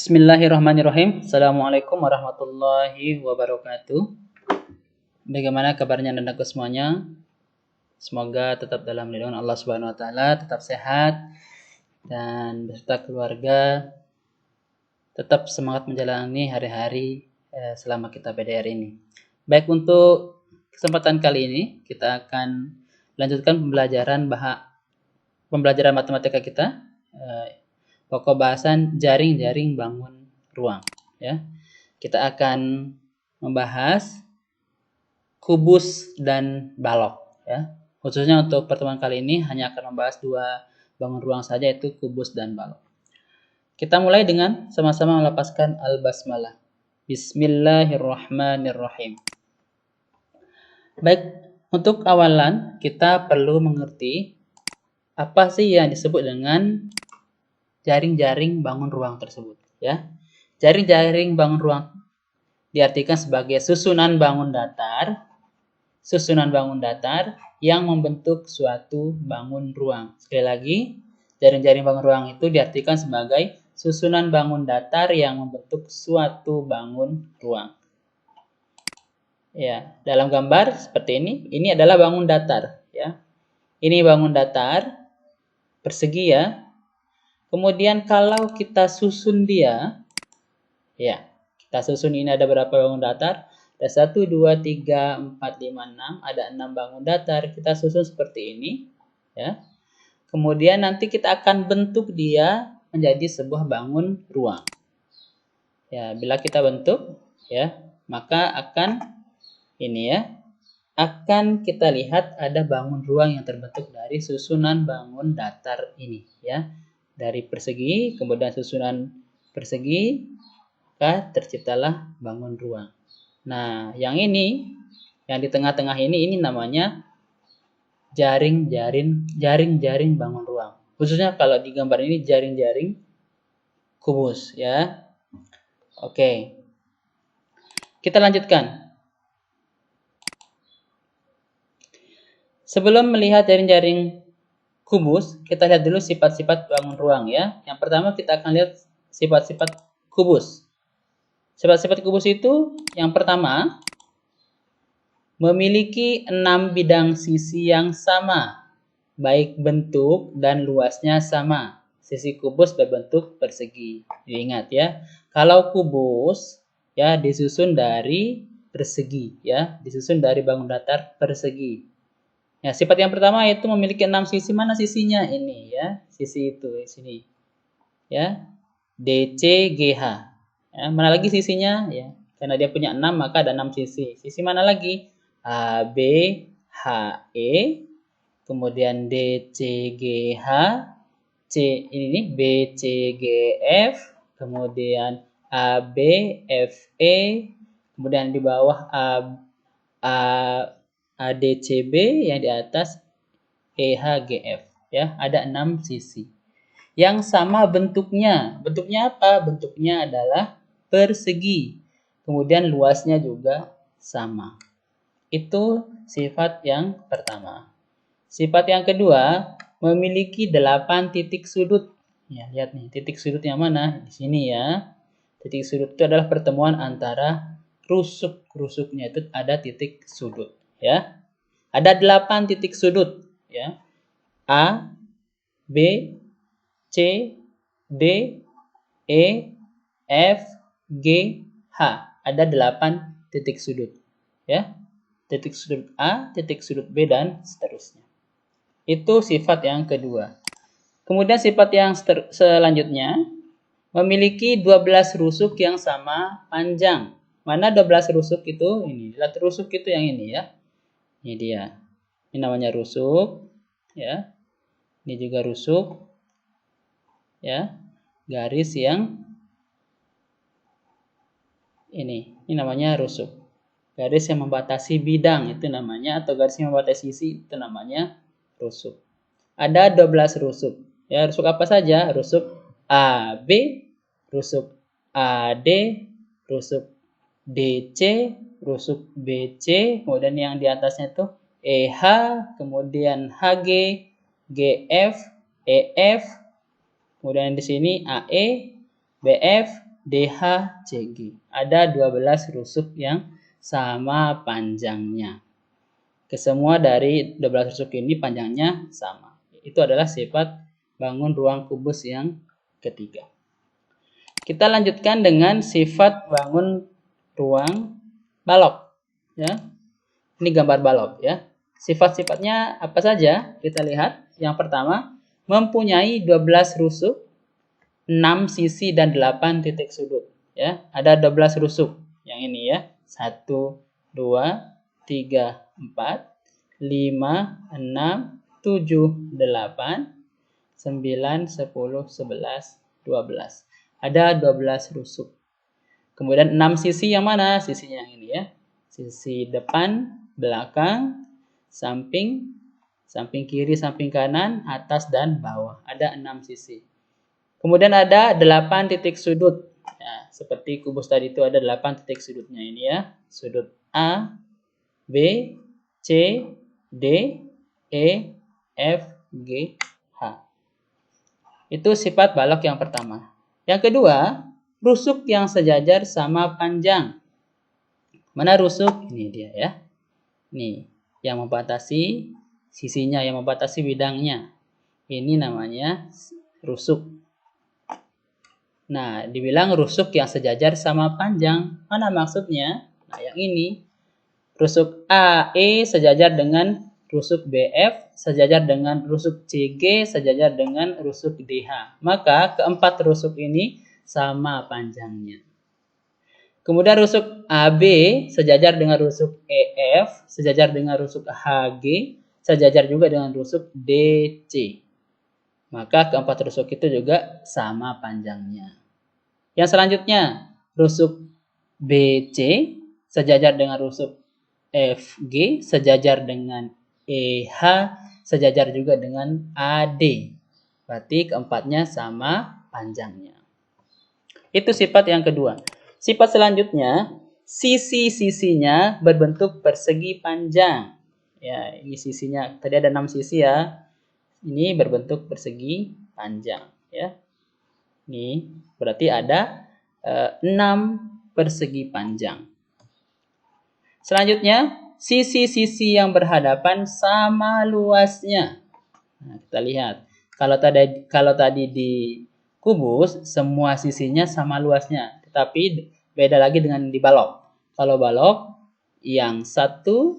Bismillahirrahmanirrahim. Assalamualaikum warahmatullahi wabarakatuh. Bagaimana kabarnya Dandaku semuanya? Semoga tetap dalam lindungan Allah Subhanahu wa taala, tetap sehat dan beserta keluarga tetap semangat menjalani hari-hari selama kita PDR ini. Baik, untuk kesempatan kali ini kita akan lanjutkan pembelajaran matematika kita. Pokok bahasan jaring-jaring bangun ruang, ya. Kita akan membahas kubus dan balok, ya. Khususnya untuk pertemuan kali ini hanya akan membahas dua bangun ruang saja, yaitu kubus dan balok. Kita mulai dengan sama-sama melepaskan al-basmalah. Bismillahirrahmanirrahim. Baik, untuk awalan kita perlu mengerti apa sih yang disebut dengan jaring-jaring bangun ruang tersebut, ya. Jaring-jaring bangun ruang diartikan sebagai susunan bangun datar yang membentuk suatu bangun ruang. Sekali lagi, jaring-jaring bangun ruang itu diartikan sebagai susunan bangun datar yang membentuk suatu bangun ruang. Ya, dalam gambar seperti ini adalah bangun datar, ya. Ini bangun datar persegi, ya. Kemudian kalau kita susun dia, ya, kita susun ini ada berapa bangun datar? Ada 1, 2, 3, 4, 5, 6, ada 6 bangun datar. Kita susun seperti ini, ya. Kemudian nanti kita akan bentuk dia menjadi sebuah bangun ruang. Ya, bila kita bentuk, ya, maka akan akan kita lihat ada bangun ruang yang terbentuk dari susunan bangun datar ini, ya. Dari persegi, kemudian susunan persegi, maka terciptalah bangun ruang. Nah, yang ini, yang di tengah-tengah ini namanya jaring-jaring bangun ruang. Khususnya kalau di gambar ini jaring-jaring kubus, ya. Oke. Kita lanjutkan. Sebelum melihat jaring-jaring kubus, kita lihat dulu sifat-sifat bangun ruang, ya. Yang pertama kita akan lihat sifat-sifat kubus. Sifat-sifat kubus itu yang pertama, memiliki 6 bidang sisi yang sama, baik bentuk dan luasnya sama. Sisi kubus berbentuk persegi. Diingat, ya. Kalau kubus, ya, disusun dari persegi, ya, disusun dari bangun datar persegi. Ya, sifat yang pertama yaitu memiliki 6 sisi. Mana sisinya? Ini, ya. Sisi itu di sini. Ya. DC, GH. Ya, mana lagi sisinya? Ya. Karena dia punya 6 maka ada 6 sisi. Sisi mana lagi? AB, HE, kemudian DC, GH, C ini BCGF, kemudian AB, FE, kemudian di bawah ADCB, yang di atas EHGF, ya. Ada 6 sisi yang sama bentuknya. Bentuknya apa? Bentuknya adalah persegi. Kemudian luasnya juga sama. Itu sifat yang pertama. Sifat yang kedua, memiliki 8 titik sudut. Ya, lihat nih, titik sudut yang mana? Di sini, ya. Titik sudut itu adalah pertemuan antara rusuk. Rusuknya itu ada titik sudut, ya. Ada 8 titik sudut, ya. A, B, C, D, E, F, G, H. Ada 8 titik sudut, ya. Titik sudut A, titik sudut B, dan seterusnya. Itu sifat yang kedua. Kemudian sifat yang selanjutnya, memiliki 12 rusuk yang sama panjang. Mana 12 rusuk itu? Ini. Lihat rusuk itu yang ini, ya. Ini dia. Ini namanya rusuk, ya. Ini juga rusuk, ya. Garis yang ini namanya rusuk. Garis yang membatasi bidang itu namanya, atau garis yang membatasi sisi itu namanya rusuk. Ada 12 rusuk. Ya, rusuk apa saja? Rusuk AB, rusuk AD, rusuk DC, rusuk BC, kemudian yang di atasnya itu EH, kemudian HG, GF, EF, kemudian di sini AE, BF, DHCG. Ada 12 rusuk yang sama panjangnya. Kesemua dari 12 rusuk ini panjangnya sama. Itu adalah sifat bangun ruang kubus yang ketiga. Kita lanjutkan dengan sifat bangun ruang balok. Ya. Ini gambar balok ya. Sifat-sifatnya apa saja? Kita lihat. Yang pertama, mempunyai 12 rusuk, 6 sisi dan 8 titik sudut. Ya, ada 12 rusuk. Yang ini ya. 1, 2, 3, 4, 5, 6, 7, 8, 9, 10, 11, 12. Ada 12 rusuk. Kemudian 6 sisi yang mana? Sisinya yang ini ya. Sisi depan, belakang, samping, samping kiri, samping kanan, atas dan bawah. Ada 6 sisi. Kemudian ada 8 titik sudut. Ya, seperti kubus tadi itu ada 8 titik sudutnya ini ya. Sudut A, B, C, D, E, F, G, H. Itu sifat balok yang pertama. Yang kedua, rusuk yang sejajar sama panjang. Mana rusuk? Ini dia ya. Nih, yang membatasi sisinya, yang membatasi bidangnya. Ini namanya rusuk. Nah, dibilang rusuk yang sejajar sama panjang. Mana maksudnya? Nah, yang ini. Rusuk AE sejajar dengan rusuk BF, sejajar dengan rusuk CG, sejajar dengan rusuk DH. Maka keempat rusuk ini sama panjangnya. Kemudian rusuk AB sejajar dengan rusuk EF, sejajar dengan rusuk HG, sejajar juga dengan rusuk DC. Maka keempat rusuk itu juga sama panjangnya. Yang selanjutnya, rusuk BC sejajar dengan rusuk FG, sejajar dengan EH, sejajar juga dengan AD. Berarti keempatnya sama panjangnya. Itu sifat yang kedua. Sifat selanjutnya, sisi-sisinya berbentuk persegi panjang. Ya, ini sisinya. Tadi ada 6 sisi ya. Ini berbentuk persegi panjang. Ya. Ini berarti ada 6 persegi panjang. Selanjutnya, sisi-sisi yang berhadapan sama luasnya. Nah, kita lihat. Kalau tadi di kubus, semua sisinya sama luasnya. Tetapi beda lagi dengan di balok. Kalau balok, yang satu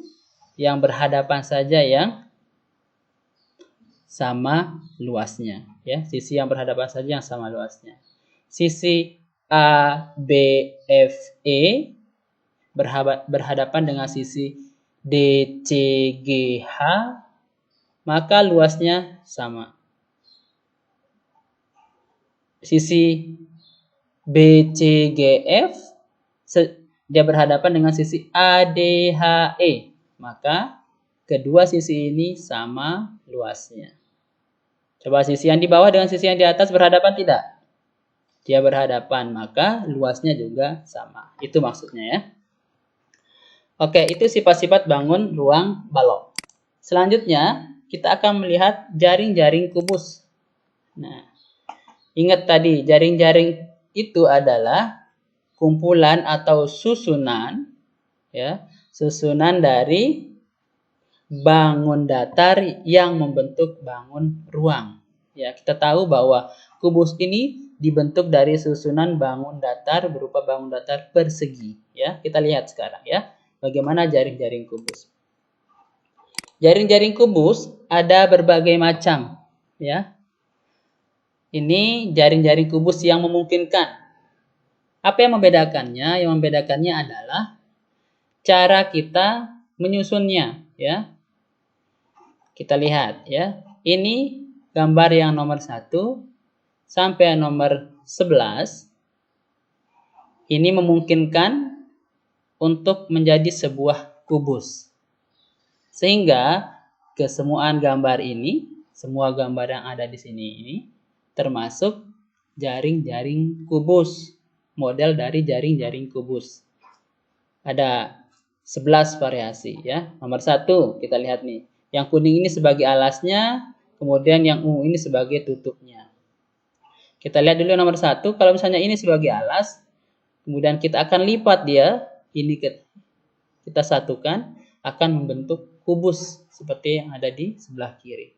yang berhadapan saja yang sama luasnya. Ya, sisi yang berhadapan saja yang sama luasnya. Sisi A, B, F, E berhadapan dengan sisi D, C, G, H, maka luasnya sama. Sisi B, C, G, F dia berhadapan dengan sisi A, D, H, E, maka kedua sisi ini sama luasnya. Coba sisi yang di bawah dengan sisi yang di atas berhadapan tidak? Dia berhadapan, maka luasnya juga sama. Itu maksudnya ya. Oke, itu sifat-sifat bangun ruang balok. Selanjutnya, kita akan melihat jaring-jaring kubus. Nah, ingat tadi, jaring-jaring itu adalah kumpulan atau susunan, ya, susunan dari bangun datar yang membentuk bangun ruang. Ya, kita tahu bahwa kubus ini dibentuk dari susunan bangun datar berupa bangun datar persegi. Ya, kita lihat sekarang ya, bagaimana jaring-jaring kubus. Jaring-jaring kubus ada berbagai macam. Ya, ini jaring-jaring kubus yang memungkinkan. Apa yang membedakannya? Yang membedakannya adalah cara kita menyusunnya. Ya. Kita lihat ya. Ini gambar yang nomor 1 sampai nomor 11. Ini memungkinkan untuk menjadi sebuah kubus. Sehingga kesemuaan gambar ini, semua gambar yang ada di sini ini termasuk jaring-jaring kubus. Model dari jaring-jaring kubus. Ada 11 variasi ya. Nomor 1 kita lihat nih. Yang kuning ini sebagai alasnya, kemudian yang ungu ini sebagai tutupnya. Kita lihat dulu nomor 1. Kalau misalnya ini sebagai alas, kemudian kita akan lipat dia, ini kita satukan, akan membentuk kubus seperti yang ada di sebelah kiri.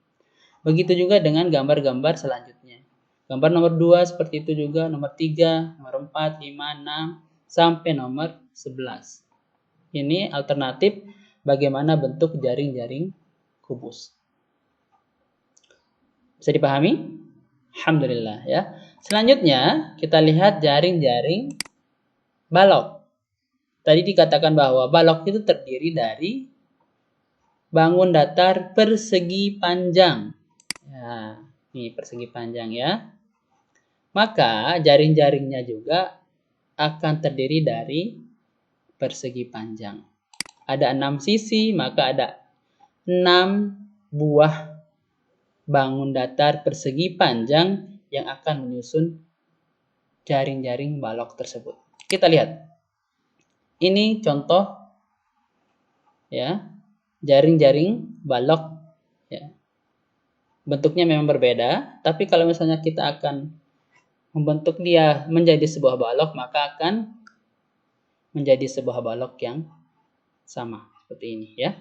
Begitu juga dengan gambar-gambar selanjutnya. Gambar nomor 2 seperti itu juga, nomor 3, nomor 4, 5, 6, sampai nomor 11. Ini alternatif bagaimana bentuk jaring-jaring kubus. Bisa dipahami? Alhamdulillah ya. Selanjutnya kita lihat jaring-jaring balok. Tadi dikatakan bahwa balok itu terdiri dari bangun datar persegi panjang. Ya, ini persegi panjang ya. Maka jaring-jaringnya juga akan terdiri dari persegi panjang. Ada 6 sisi, maka ada 6 buah bangun datar persegi panjang yang akan menyusun jaring-jaring balok tersebut. Kita lihat. Ini contoh ya, jaring-jaring balok ya. Bentuknya memang berbeda, tapi kalau misalnya kita akan membentuk dia menjadi sebuah balok, maka akan menjadi sebuah balok yang sama seperti ini ya.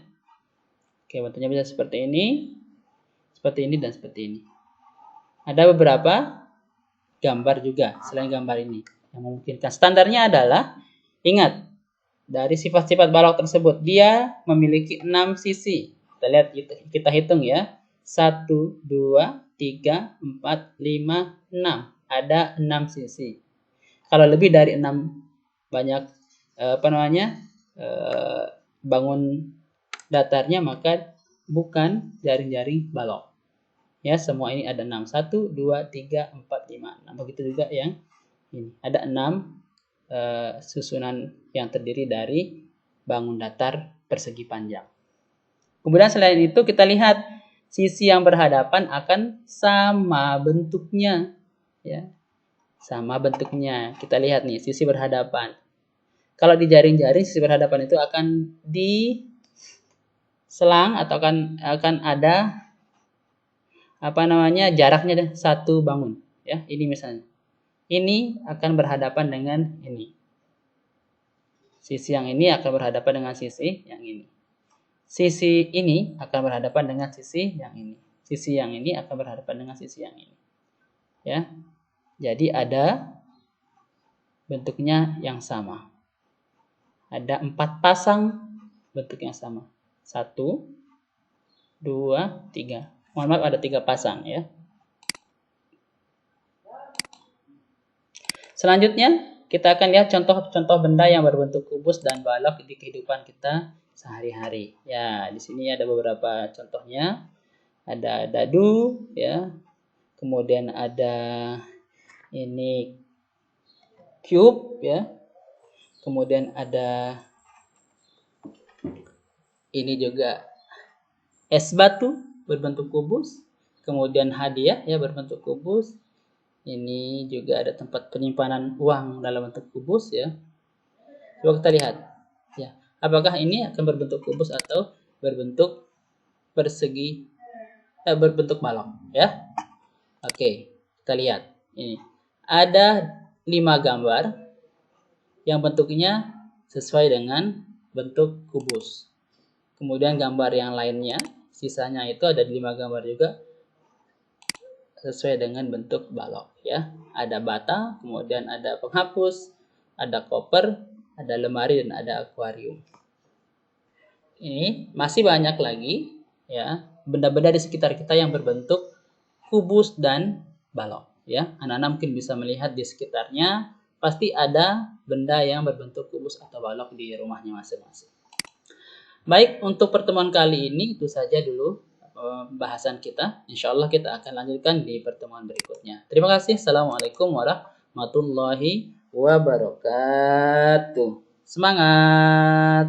Oke, bentuknya bisa seperti ini, dan seperti ini. Ada beberapa gambar juga selain gambar ini yang memungkinkan. Standarnya adalah, ingat, dari sifat-sifat balok tersebut dia memiliki 6 sisi. Kita lihat, kita hitung ya. 1, 2, 3, 4, 5, 6. Ada 6 sisi. Kalau lebih dari 6 banyak bangun datarnya, maka bukan jaring-jaring balok. Ya, semua ini ada 6. 1, 2, 3, 4, 5, 6. Begitu juga yang ini. Ada 6 susunan yang terdiri dari bangun datar persegi panjang. Kemudian selain itu kita lihat sisi yang berhadapan akan sama bentuknya ya. Sama bentuknya. Kita lihat nih sisi berhadapan. Kalau di jaring-jaring sisi berhadapan itu akan diselang atau akan ada jaraknya 1 bangun ya. Ini misalnya. Ini akan berhadapan dengan ini. Sisi yang ini akan berhadapan dengan sisi yang ini. Sisi ini akan berhadapan dengan sisi yang ini. Sisi yang ini akan berhadapan dengan sisi yang ini. Ya. Jadi ada bentuknya yang sama. Ada 4 pasang bentuk yang sama. 1, 2, 3. Mohon maaf, ada 3 pasang ya. Selanjutnya, kita akan lihat contoh-contoh benda yang berbentuk kubus dan balok di kehidupan kita sehari-hari. Ya, di sini ada beberapa contohnya. Ada dadu, ya. Kemudian ada ini cube, ya. Kemudian ada ini juga es batu berbentuk kubus. Kemudian hadiah, ya, berbentuk kubus. Ini juga ada tempat penyimpanan uang dalam bentuk kubus ya. Coba kita lihat ya, apakah ini akan berbentuk kubus atau berbentuk persegi berbentuk balok ya. Oke, kita lihat. Ini ada 5 gambar yang bentuknya sesuai dengan bentuk kubus. Kemudian gambar yang lainnya, sisanya itu ada 5 gambar juga sesuai dengan bentuk balok ya. Ada bata, kemudian ada penghapus, ada koper, ada lemari, dan ada akuarium. Ini masih banyak lagi ya benda-benda di sekitar kita yang berbentuk kubus dan balok ya. Anak-anak mungkin bisa melihat di sekitarnya pasti ada benda yang berbentuk kubus atau balok di rumahnya masing-masing. Baik, untuk pertemuan kali ini itu saja dulu bahasan kita. Insya Allah kita akan lanjutkan di pertemuan berikutnya. Terima kasih. Assalamualaikum warahmatullahi wabarakatuh. Semangat!